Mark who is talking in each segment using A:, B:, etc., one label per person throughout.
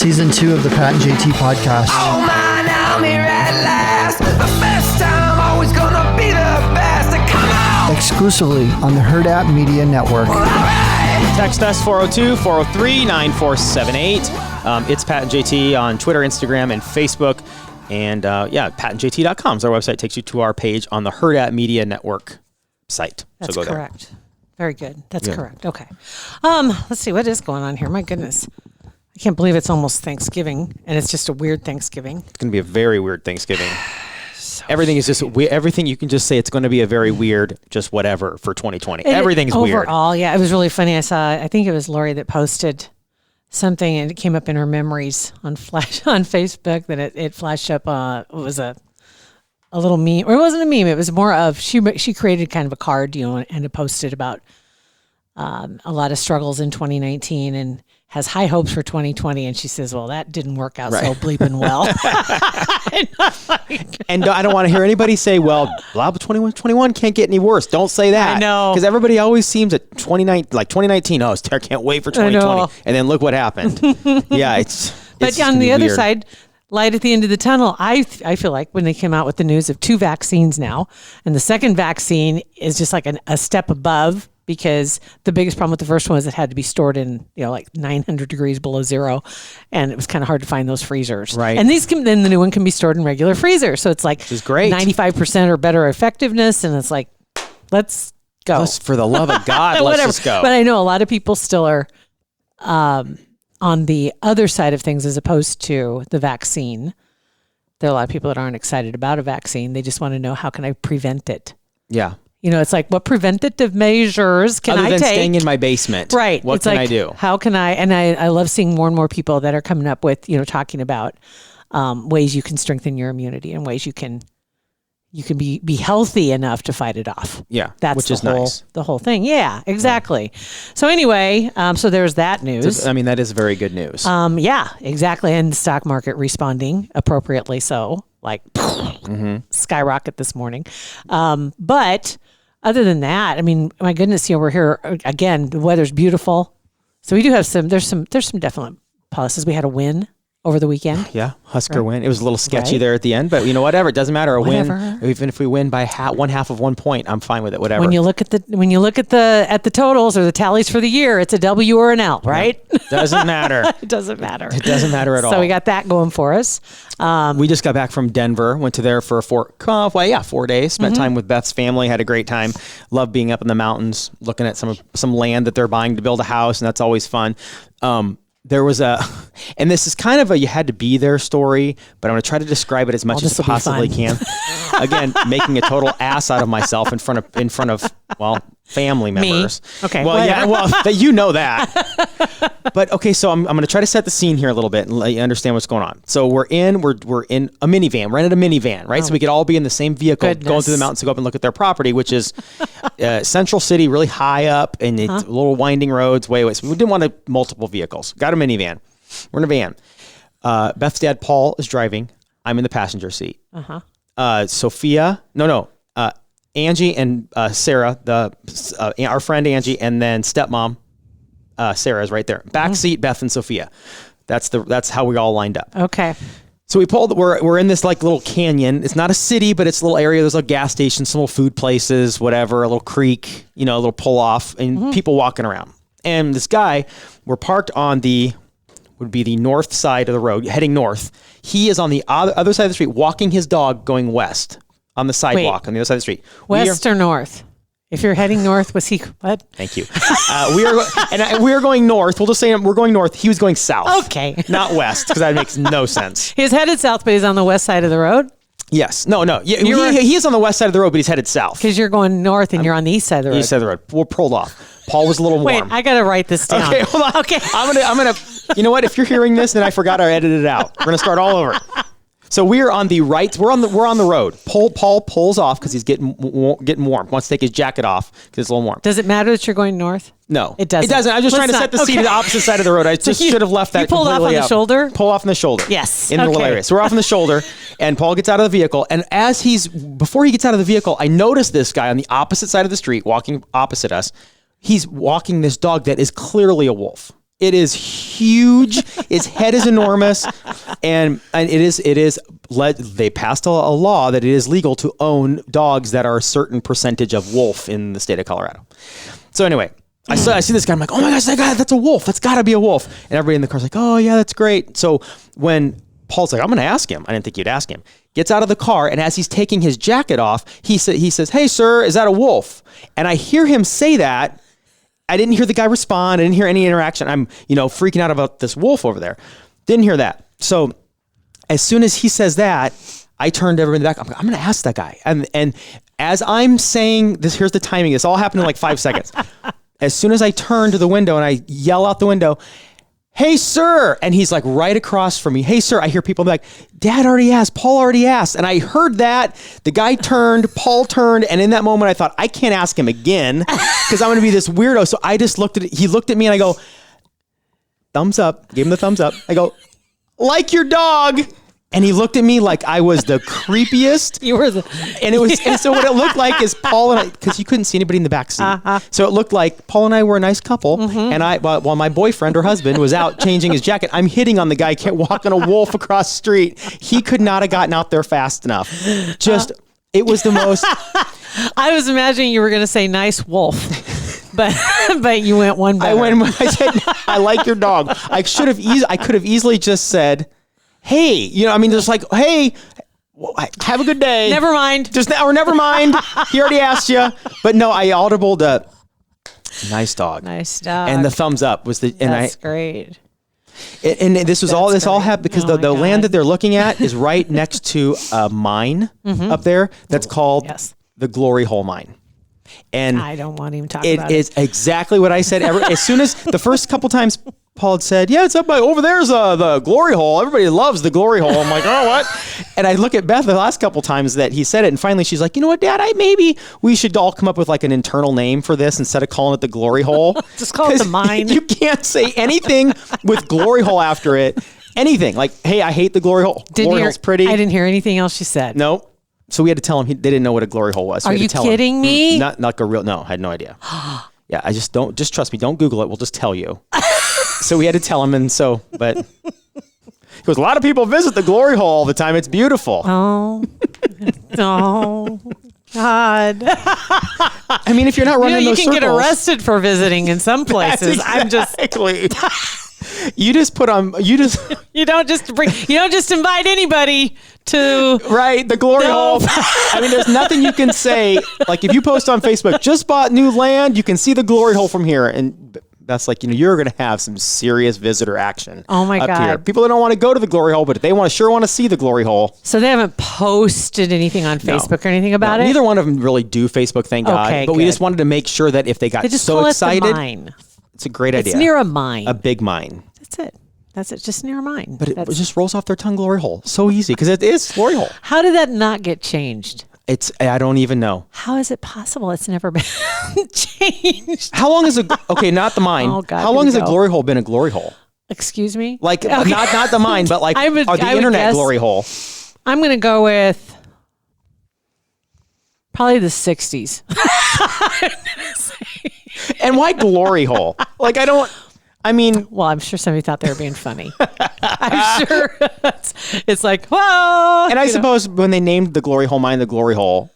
A: Season 2 of the Pat and JT podcast.
B: Oh man, I'm here at last. The best time, always gonna be the best. Come on!
A: Exclusively on the Hurrdat Media Network.
B: All right.
C: Text us 402-403-9478. It's Pat and JT on Twitter, Instagram, and Facebook. And patandjt.com is our website. Takes you to our page on the Hurrdat Media Network site.
D: That's
C: so go
D: correct. Very good. That's correct. Okay. Let's see. What is going on here? My goodness. I can't believe it's almost Thanksgiving, and it's just a weird Thanksgiving.
C: It's going to be a very weird Thanksgiving. Everything is just everything. You can just say it's going to be a very weird, just whatever for 2020. Everything's weird.
D: Overall, yeah, it was really funny. I think it was Lori that posted something, and it came up in her memories on Facebook that it flashed up. It was a little meme, or it wasn't a meme. It was more of she created kind of a card, and it posted about a lot of struggles in 2019 and has high hopes for 2020. And she says, well, that didn't work out so bleeping well.
C: And I don't want to hear anybody say, well, blah, 2021 can't get any worse. Don't say that.
D: I know.
C: Because everybody always seems at 2019, I can't wait for 2020. And then look what happened. Yeah,
D: But on the other side, light at the end of the tunnel, I feel like when they came out with the news of 2 vaccines now, and the second vaccine is just like a step above, because the biggest problem with the first one is it had to be stored in, like 900 degrees below zero, and it was kind of hard to find those freezers.
C: Right.
D: And then the new one can be stored in regular freezers. So it's like
C: which is great.
D: 95% or better effectiveness, and it's like, let's go.
C: For the love of God, let's just go.
D: But I know a lot of people still are on the other side of things as opposed to the vaccine. There are a lot of people that aren't excited about a vaccine. They just want to know, how can I prevent it?
C: Yeah.
D: It's like, what preventative measures can I take?
C: Other than staying in my basement.
D: Right.
C: What can I do?
D: How can I? And I love seeing more and more people that are coming up with, talking about ways you can strengthen your immunity and ways you can be healthy enough to fight it off.
C: Yeah.
D: That's
C: which is nice.
D: The whole thing. Yeah, exactly. Yeah. So anyway, so there's that news.
C: That is very good news.
D: Yeah, exactly. And the stock market responding appropriately. So skyrocket this morning. But other than that, my goodness, we're here again. The weather's beautiful, so we do have there's some definite pluses. We had a win over the weekend.
C: Yeah, Husker win. It was a little sketchy there at the end, but whatever. It doesn't matter. Win, even if we win by one half of 1 point, I'm fine with it. Whatever.
D: When you look at the totals or the tallies for the year, it's a W or an L, right?
C: Yeah. Doesn't matter.
D: It doesn't matter.
C: It doesn't matter at all.
D: So we got that going for us.
C: We just got back from Denver. Went to there for 4 days. Spent time with Beth's family. Had a great time. Love being up in the mountains, looking at some land that they're buying to build a house, and that's always fun. There was and this is kind of a you had to be there story, but I'm going to try to describe it as much as I possibly can. Again, making a total ass out of myself in front of family members.
D: Me? Okay.
C: Well, that. But okay, so I'm going to try to set the scene here a little bit and let you understand what's going on. So we're in a minivan, rented a minivan, right? So we could all be in the same vehicle going through the mountains to go up and look at their property, which is Central City, really high up, and it's little winding roads, way away. So we didn't want multiple vehicles. Got a minivan. We're in a van. Beth's dad, Paul, is driving. I'm in the passenger seat. Angie and Sarah, our friend Angie, and then stepmom Sarah is right there. Back seat, Beth and Sophia. That's how we all lined up.
D: Okay.
C: So we're in this like little canyon. It's not a city, but it's a little area. There's a gas station, some little food places, whatever, a little creek, a little pull off, and people walking around. And this guy, we're parked on would be the north side of the road, heading north. He is on the other side of the street, walking his dog going west on the sidewalk on the other side of the street.
D: West or north? If you're heading north, was he what?
C: Thank you. We are going north. We'll just say we're going north. He was going south.
D: Okay.
C: Not west, because that makes no sense.
D: He's headed south, but he's on the west side of the road?
C: Yes. No. He is on the west side of the road, but he's headed south.
D: Because you're going north and you're on the east side of the road.
C: East side of the road. We're pulled off. Paul was a little warm.
D: Wait, I got to write this down.
C: Okay, hold on.
D: Okay.
C: I'm gonna. You know what? If you're hearing this, then I forgot I edited it out. We're gonna start all over. So we're on the right. We're on the road. Paul pulls off because he's getting warm. Wants to take his jacket off because it's a little warm.
D: Does it matter that you're going north?
C: No,
D: it doesn't.
C: It doesn't. I'm just trying to set the scene to the opposite side of the road. I just should have left that.
D: You pulled off on the shoulder.
C: Pull off on the shoulder.
D: Yes.
C: In the little area. So we're off on the shoulder, and Paul gets out of the vehicle. And before he gets out of the vehicle, I noticed this guy on the opposite side of the street, walking opposite us. He's walking this dog that is clearly a wolf. It is huge. Its head is enormous, and they passed a law that it is legal to own dogs that are a certain percentage of wolf in the state of Colorado. So anyway, I see this guy. I'm like, oh my gosh, that's a wolf. That's got to be a wolf. And everybody in the car's like, oh yeah, that's great. So when Paul's like, I'm going to ask him. I didn't think you'd ask him. Gets out of the car, and as he's taking his jacket off, he says, hey sir, is that a wolf? And I hear him say that. I didn't hear the guy respond. I didn't hear any interaction. I'm, freaking out about this wolf over there. Didn't hear that. So as soon as he says that, I turned to everybody in the back. I'm going to ask that guy. And as I'm saying this, here's the timing. This all happened in like 5 seconds. As soon as I turn to the window and I yell out the window, hey, sir. And he's like right across from me. Hey, sir. I hear people like, Dad already asked. Paul already asked. And I heard that. The guy turned. Paul turned. And in that moment, I thought, I can't ask him again because I'm going to be this weirdo. So I just looked at it. He looked at me and I go, thumbs up. Gave him the thumbs up. I go, like your dog. And he looked at me like I was the creepiest.
D: You were
C: and so what it looked like is Paul and I, because you couldn't see anybody in the back seat. So it looked like Paul and I were a nice couple. And while my boyfriend or husband was out changing his jacket, I'm hitting on the guy walking a wolf across the street. He could not have gotten out there fast enough. It was the most.
D: I was imagining you were going to say nice wolf, but you went one better.
C: I said, I like your dog. I could have easily just said, hey, just like, hey, have a good day.
D: Never mind.
C: Never mind. He already asked you. But no, I audibled a nice dog.
D: Nice dog.
C: And the thumbs up was
D: That's great.
C: And this all happened because the land that they're looking at is right next to a mine up there that's called the Glory Hole Mine. And
D: I don't want to even talk about it.
C: It is exactly what I said. As soon as the first couple times Paul had said, yeah, it's up by over there's the glory hole. Everybody loves the glory hole. I'm like, oh, what? And I look at Beth the last couple times that he said it, and finally she's like, you know what, Dad, maybe we should all come up with like an internal name for this instead of calling it the glory hole.
D: Just call it the mine.
C: You can't say anything with glory hole after it. Anything like, hey, I hate the glory hole. Glory hole's pretty.
D: I didn't hear anything else she said.
C: No. So we had to tell him they didn't know what a glory hole was. So
D: Are you kidding me?
C: Not like a real. No, I had no idea. Yeah, just trust me. Don't Google it. We'll just tell you. So we had to tell him, but he goes, a lot of people visit the glory hole all the time. It's beautiful.
D: Oh, God.
C: I mean, if you're not running those circles.
D: You can get arrested for visiting in some places.
C: Exactly. You don't just invite anybody to the glory hole. I mean, there's nothing you can say. Like if you post on Facebook, just bought new land, you can see the glory hole from here. And that's like, you're going to have some serious visitor action.
D: Oh my God.
C: Here. People that don't want to go to the glory hole, but they want to see the glory hole.
D: So they haven't posted anything on Facebook or anything about it?
C: Neither one of them really do Facebook, thank God. But
D: good.
C: We just wanted to make sure that if they got so excited. It's a great idea.
D: It's near a mine.
C: A big mine.
D: That's it. Just near a mine.
C: But it just rolls off their tongue, glory hole. So easy because it is glory hole.
D: How did that not get changed?
C: I don't even know.
D: How is it possible it's never been changed?
C: How long is not the mine.
D: Oh God,
C: how long has a glory hole been a glory hole?
D: Excuse me?
C: Like, not the mine, but like the internet glory hole.
D: I'm going to go with probably the 60s.
C: And why glory hole? Like,
D: well, I'm sure somebody thought they were being funny. I'm sure it's like, whoa.
C: And I suppose when they named the glory hole mine the glory hole,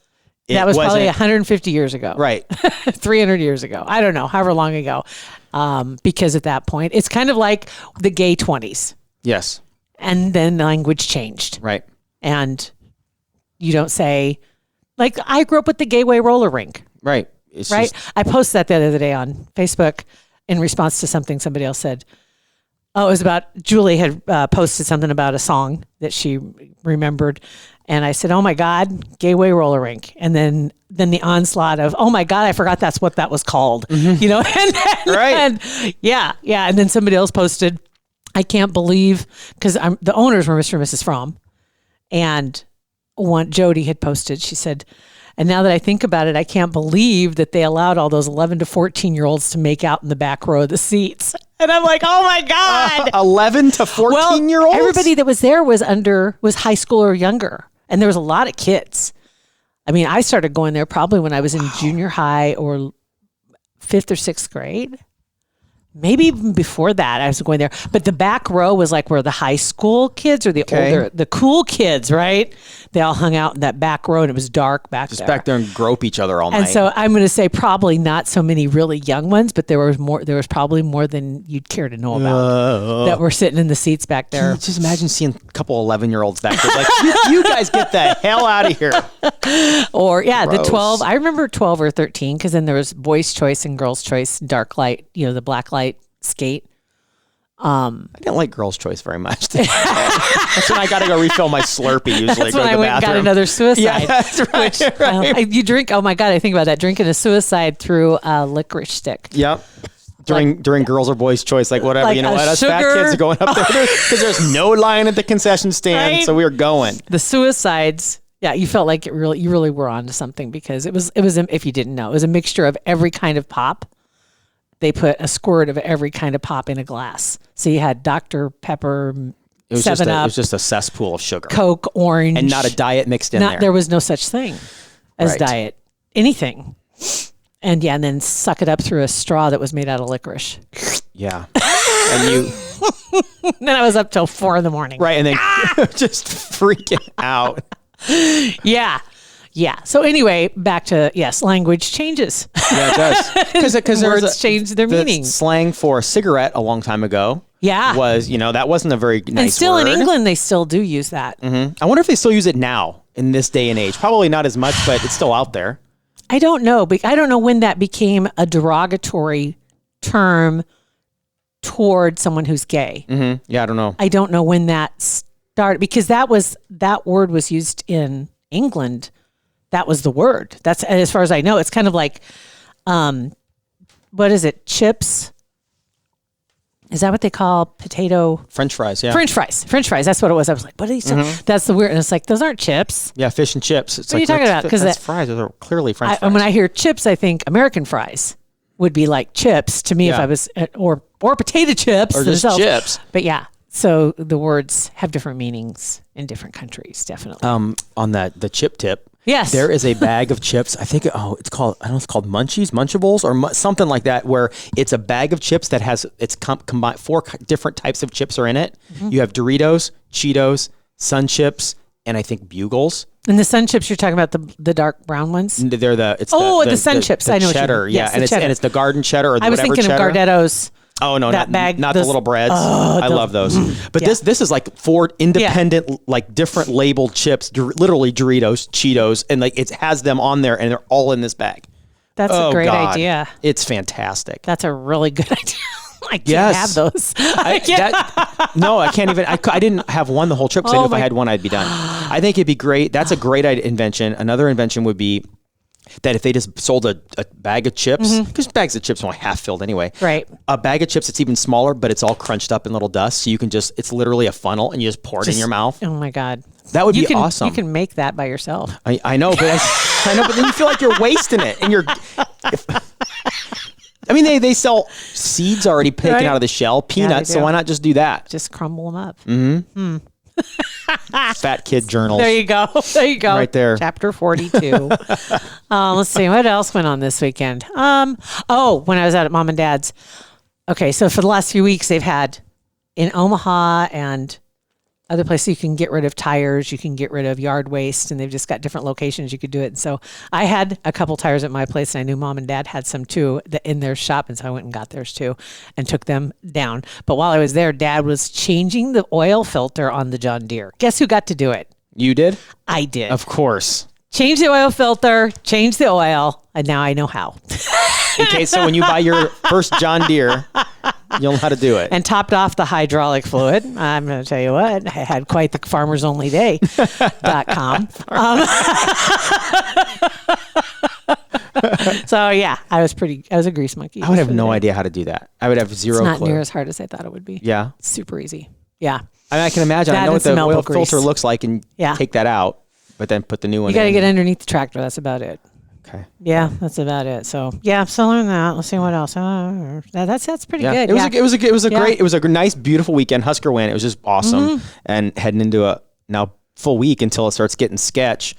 D: that was probably 150 years ago.
C: Right.
D: 300 years ago. I don't know, however long ago. Because at that point, it's kind of like the gay 20s.
C: Yes.
D: And then language changed.
C: Right.
D: And you don't say, like, I grew up with the Gateway roller rink.
C: Right.
D: I posted that the other day on Facebook in response to something somebody else said. Oh, it was about, Julie had posted something about a song that she remembered. And I said, oh my God, Gateway roller rink. And then the onslaught of, oh my God, I forgot that's what that was called. Mm-hmm. And then somebody else posted, I can't believe, because the owners were Mr. and Mrs. Fromm. And Jody had posted, she said, and now that I think about it, I can't believe that they allowed all those 11 to 14-year-olds to make out in the back row of the seats. And I'm like, oh my God.
C: 11 to 14-year-olds?
D: Everybody that was there was high school or younger. And there was a lot of kids. I mean, I started going there probably when I was in junior high or 5th or 6th grade. maybe even before that I was going there. But the back row was like where the high school kids or the older, the cool kids, right? They all hung out in that back row, and it was dark back there.
C: Just back there and grope each other all night.
D: And so I'm going to say probably not so many really young ones, but there was probably more than you'd care to know about that were sitting in the seats back there.
C: Can you just imagine seeing a couple 11-year-olds back there? Like, you guys get the hell out of here.
D: Or,
C: Gross.
D: the 12. I remember 12 or 13 because then there was boys' choice and girls' choice, dark light, the black light skate.
C: I didn't like Girls' Choice very much. That's when I got to go refill my Slurpee usually.
D: That's when I went and got another Suicide.
C: Yeah, that's right. Right.
D: You drink, oh my God, I think about that, drinking a Suicide through a licorice stick.
C: Yep. During Girls or Boys' Choice, like whatever,
D: like
C: you know what? Us fat kids are going up there because there's no line at the concession stand,
D: Right?
C: so we were going.
D: The Suicides, yeah, you felt like you really were onto something because it was if you didn't know, it was a mixture of every kind of pop. They put a squirt of every kind of pop in a glass. So you had Dr. Pepper,
C: It was
D: 7 Up,
C: it was just a cesspool of sugar,
D: Coke, orange,
C: and not a diet mixed in there.
D: There was no such thing as
C: Right.
D: diet, anything. And then suck it up through a straw that was made out of licorice.
C: Yeah, and you
D: And then I was up till 4 a.m.
C: right, and then just freaking out.
D: Yeah. So anyway, back to language changes.
C: Yeah, it does. Because
D: Words change their meaning.
C: Slang for cigarette a long time ago.
D: Yeah.
C: Was that wasn't a very nice
D: And still
C: word.
D: in England, they still do use that.
C: Mm-hmm. I wonder if they still use it now in this day and age. Probably not as much, but it's still out there.
D: I don't know. But I don't know when that became a derogatory term toward someone who's gay.
C: Mm-hmm. Yeah, I don't know.
D: I don't know when that started because that word was used in England. That was the word. That's as far as I know. It's kind of like, what is it? Chips. Is that what they call potato?
C: French fries, yeah.
D: French fries. That's what it was. I was like, what are these? That's the weird. And it's like, those aren't chips.
C: Yeah, fish and chips. It's
D: What are you talking about?
C: Because that's fries. Those are clearly French fries.
D: And when I hear chips, I think American fries would be like chips to me if
C: Yeah.
D: I was, or potato chips.
C: Or just
D: themselves.
C: chips.
D: But yeah, so the words have different meanings in different countries, definitely.
C: On the chip tip.
D: Yes.
C: There is a bag of chips. I think it's called Munchies, Munchables, or something like that, where it's a bag of chips that has combined 4 different types of chips are in it.
D: Mm-hmm.
C: You have Doritos, Cheetos, Sun Chips, and I think Bugles.
D: And the Sun Chips, you're talking about the dark brown ones?
C: They're the
D: Sun Chips.
C: The
D: I know what you
C: cheddar,
D: mean. Yes,
C: and
D: the cheddar.
C: it's the garden cheddar or the
D: I was
C: whatever
D: thinking
C: cheddar.
D: of Gardetto's.
C: Oh no,
D: that bag,
C: not
D: those-
C: the little breads.
D: Oh,
C: I love those. But
D: Yeah.
C: this is like 4 independent, like different labeled chips, literally Doritos, Cheetos, and like it has them on there, and they're all in this bag.
D: That's a great idea.
C: It's fantastic.
D: That's a really good idea. I can't
C: Yes.
D: have those.
C: No, I can't even. I didn't have one the whole trip. So I knew if I had one, I'd be done. I think it'd be great. That's a great invention. Another invention would be that if they just sold a bag of chips, because bags of chips are only half filled anyway.
D: Right.
C: A bag of chips, it's even smaller, but it's all crunched up in little dust. So you can it's literally a funnel and you just pour it in your mouth.
D: Oh my God.
C: That would be awesome.
D: You can make that by yourself.
C: I know, but but then you feel like you're wasting it. And I mean, they sell seeds already taken
D: Right.
C: out of the shell, peanuts,
D: they
C: so
D: do.
C: why not just do that?
D: Just crumble them up.
C: Fat kid journals.
D: There you go.
C: Right there.
D: Chapter 42. Let's see. What else went on this weekend? When I was out at Mom and Dad's. Okay, so for the last few weeks, they've had in Omaha and other places you can get rid of tires, you can get rid of yard waste, and they've just got different locations you could do it. And so I had a couple tires at my place, and I knew Mom and Dad had some too in their shop, and so I went and got theirs too and took them down. But while I was there, Dad was changing the oil filter on the John Deere. Guess who got to do it?
C: You did?
D: I did.
C: Of course.
D: Change the oil filter, change the oil, and now I know how.
C: Okay, so when you buy your first John Deere, you'll know how to do it.
D: And topped off the hydraulic fluid. I'm going to tell you what, I had quite the farmersonlyday.com. So yeah, I was a grease monkey.
C: I would have no idea how to do that. I would have zero
D: It's not
C: clue.
D: near as hard as I thought it would be.
C: Yeah.
D: It's super easy. Yeah.
C: I mean, I can imagine.
D: That
C: I know
D: and
C: what the
D: some elbow
C: oil
D: grease.
C: filter looks like and
D: Yeah.
C: take that out, but then put the new one
D: You got to
C: in.
D: get underneath the tractor. That's about it.
C: Okay.
D: Yeah, that's about it. So yeah, so learn that. Let's see what else. That's pretty
C: Yeah.
D: good.
C: It was
D: Yeah.
C: it was a nice, beautiful weekend. Husker win. It was just awesome. And heading into a now full week until it starts getting sketch.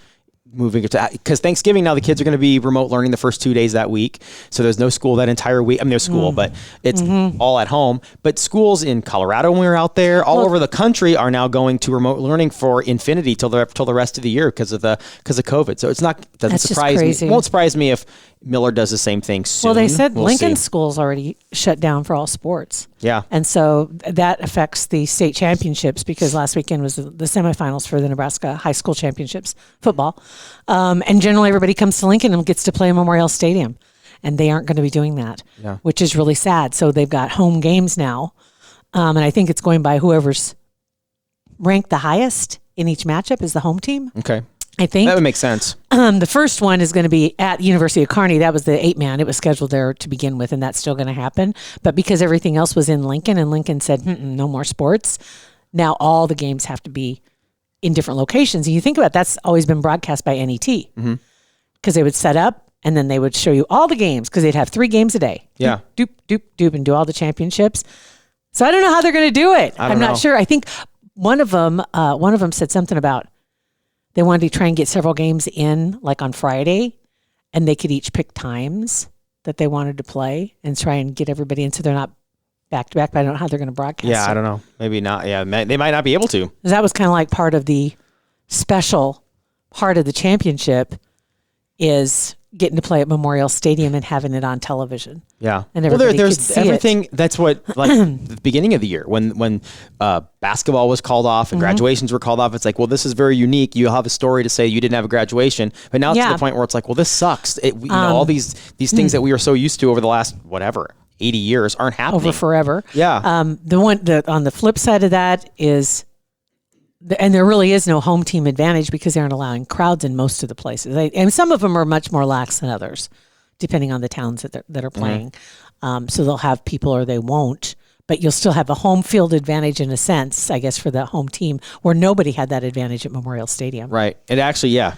C: moving it to, because Thanksgiving now the kids are going to be remote learning the first 2 days that week. So there's no school that entire week. I mean, there's school, but it's all at home. But schools in Colorado, when we were out there, all over the country are now going to remote learning for infinity till the rest of the year because of COVID. So doesn't surprise me. It won't surprise me if Miller does the same thing soon.
D: Well, they said
C: We'll
D: Lincoln
C: see.
D: School's already shut down for all sports.
C: Yeah.
D: And so that affects the state championships because last weekend was the semifinals for the Nebraska high school championships football. And generally everybody comes to Lincoln and gets to play Memorial Stadium. And they aren't going to be doing that, which is really sad. So they've got home games now. And I think it's going by whoever's ranked the highest in each matchup is the home team.
C: Okay.
D: I think
C: That would make sense.
D: the first one is going to be at University of Kearney. That was the 8-man. It was scheduled there to begin with, and that's still going to happen. But because everything else was in Lincoln, and Lincoln said, no more sports, now all the games have to be in different locations. And you think about it, that's always been broadcast by NET because they would set up, and then they would show you all the games because they'd have 3 games a day.
C: Yeah.
D: Doop, doop, doop, and do all the championships. So I don't know how they're going to do it. I'm
C: know.
D: not sure. I think one of them said something about they wanted to try and get several games in, like on Friday, and they could each pick times that they wanted to play and try and get everybody in so they're not back to back. But I don't know how they're going to broadcast.
C: Yeah,
D: it.
C: I don't know. Maybe not. Yeah, they might not be able to.
D: 'Cause that was kind of like part of the special part of the championship is getting to play at Memorial Stadium and having it on television.
C: Yeah.
D: And everybody
C: there's
D: could see
C: everything. That's what, like, the beginning of the year when basketball was called off and graduations were called off. It's like, well, this is very unique. You'll have a story to say you didn't have a graduation. But now it's to the point where it's like, well, this sucks. All these things that we are so used to over the last, 80 years aren't happening.
D: Over forever.
C: Yeah.
D: On the flip side of that is, and there really is no home team advantage because they aren't allowing crowds in most of the places. And some of them are much more lax than others, depending on the towns that are playing. So they'll have people or they won't. But you'll still have a home field advantage in a sense, I guess, for the home team, where nobody had that advantage at Memorial Stadium.
C: Right. It actually, I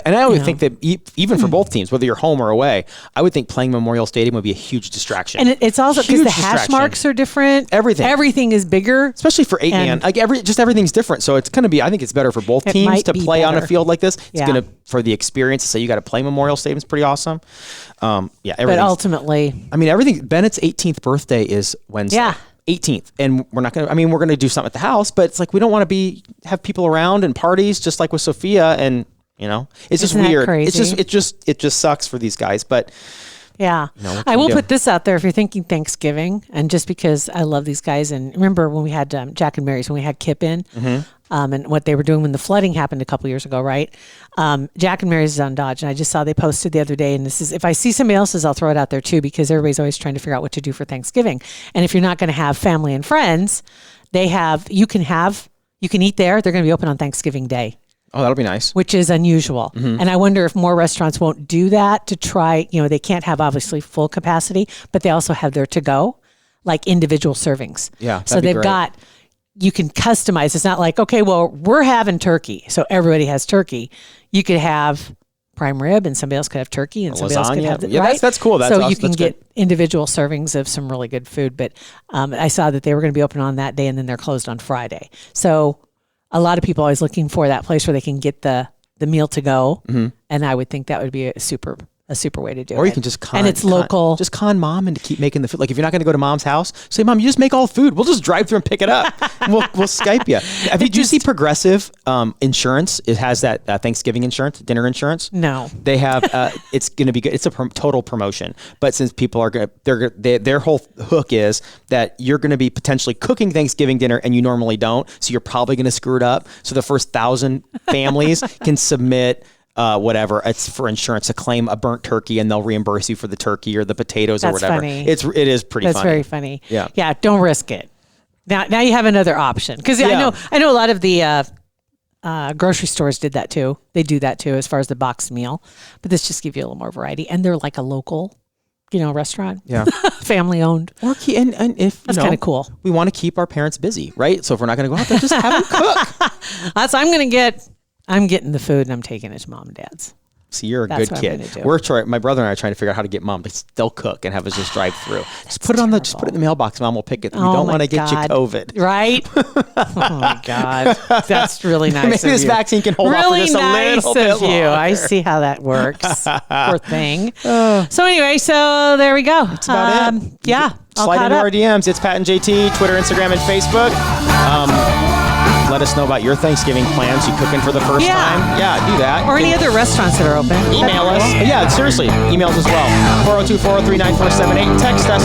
C: always think that even for both teams, whether you're home or away, I would think playing Memorial Stadium would be a huge distraction.
D: And it's also because
C: Huge
D: the hash
C: distraction.
D: marks are different.
C: Everything
D: is bigger.
C: Especially for 8-man.
D: And-
C: Like everything's different. So it's going to be, I think it's better for both
D: It
C: teams
D: might
C: to
D: be
C: play on a
D: better.
C: field like this. It's
D: Yeah.
C: going to, for the experience to say you got to play Memorial Stadium is pretty awesome.
D: But
C: Everything's,
D: ultimately,
C: everything, Bennett's 18th birthday is Wednesday.
D: Yeah.
C: 18th, and we're going to do something at the house, but it's like we don't want to have people around and parties just like with Sophia, and it's just
D: Isn't that
C: weird.
D: crazy?
C: It just sucks for these guys, but
D: yeah.
C: what
D: I
C: can
D: will
C: you do?
D: put this out there if you're thinking Thanksgiving, and just because I love these guys, and remember when we had Jack and Mary's, when we had Kip in, and what they were doing when the flooding happened a couple years ago, right? Jack and Mary's is on Dodge, and I just saw they posted the other day, and this is, if I see somebody else's, I'll throw it out there too, because everybody's always trying to figure out what to do for Thanksgiving. And if you're not going to have family and friends, you can eat there. They're going to be open on Thanksgiving Day,
C: oh, that'll be nice.
D: which is unusual. And I wonder if more restaurants won't do that to try, they can't have obviously full capacity, but they also have their to-go, like individual servings.
C: Yeah,
D: So
C: that'd be
D: they've
C: great.
D: got, you can customize. It's not like, okay, well, we're having turkey, so everybody has turkey. You could have prime rib and somebody else could have turkey and somebody else could
C: lasagna.
D: have
C: Yeah,
D: right?
C: that's cool. That's
D: so
C: awesome.
D: you can
C: That's
D: get
C: good.
D: individual servings of some really good food. But I saw that they were going to be open on that day and then they're closed on Friday. So a lot of people are always looking for that place where they can get the meal to go. And I would think that would be a super way to do it.
C: Or you can just
D: and it's local.
C: Just con mom and keep making the food. Like if you're not going to go to mom's house, say, Mom, you just make all the food. We'll just drive through and pick it up. we'll Skype you. Did you see Progressive Insurance? It has that Thanksgiving insurance, dinner insurance.
D: No.
C: They have. It's going to be good. It's a total promotion. But since people are going, their whole hook is that you're going to be potentially cooking Thanksgiving dinner and you normally don't, so you're probably going to screw it up. So the first 1,000 families can submit. Whatever it's for insurance to claim a burnt turkey, and they'll reimburse you for the turkey or the potatoes or
D: That's
C: whatever.
D: funny.
C: It is pretty
D: That's
C: funny.
D: very funny.
C: Yeah.
D: Yeah. Don't risk it. Now you have another option. Cause
C: Yeah.
D: I know a lot of the, grocery stores did that too. They do that too, as far as the boxed meal, but this just gives you a little more variety, and they're like a local, restaurant.
C: Yeah.
D: Family owned.
C: Or and if
D: That's kinda cool.
C: we want to keep our parents busy, right? So if we're not going to go out there, just have them cook.
D: I'm getting the food and I'm taking it to mom and dad's.
C: See, you're a
D: That's
C: good
D: what I'm
C: kid.
D: gonna do.
C: My brother and I are trying to figure out how to get Mom to still cook and have us just drive through. Just put it in the mailbox. Mom will pick it. We don't want to get you COVID.
D: Right? Oh my God. That's really nice.
C: Maybe
D: of
C: this
D: you.
C: vaccine can hold off for
D: really
C: just a
D: nice
C: little bit
D: of you.
C: longer.
D: I see how that works. Poor thing. So anyway, so there we go. That's
C: about it.
D: Yeah. All
C: Slide
D: caught
C: into
D: up.
C: our DMs. It's Pat and JT, Twitter, Instagram, and Facebook. Let us know about your Thanksgiving plans. You cooking for the first time? Yeah, do that.
D: Or any other restaurants that are open.
C: Email us. Yeah, seriously. Emails as well. 402-403-9478. Text us.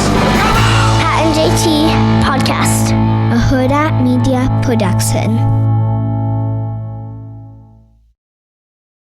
E: Pat and JT Podcast, a Hurrdat Media Production.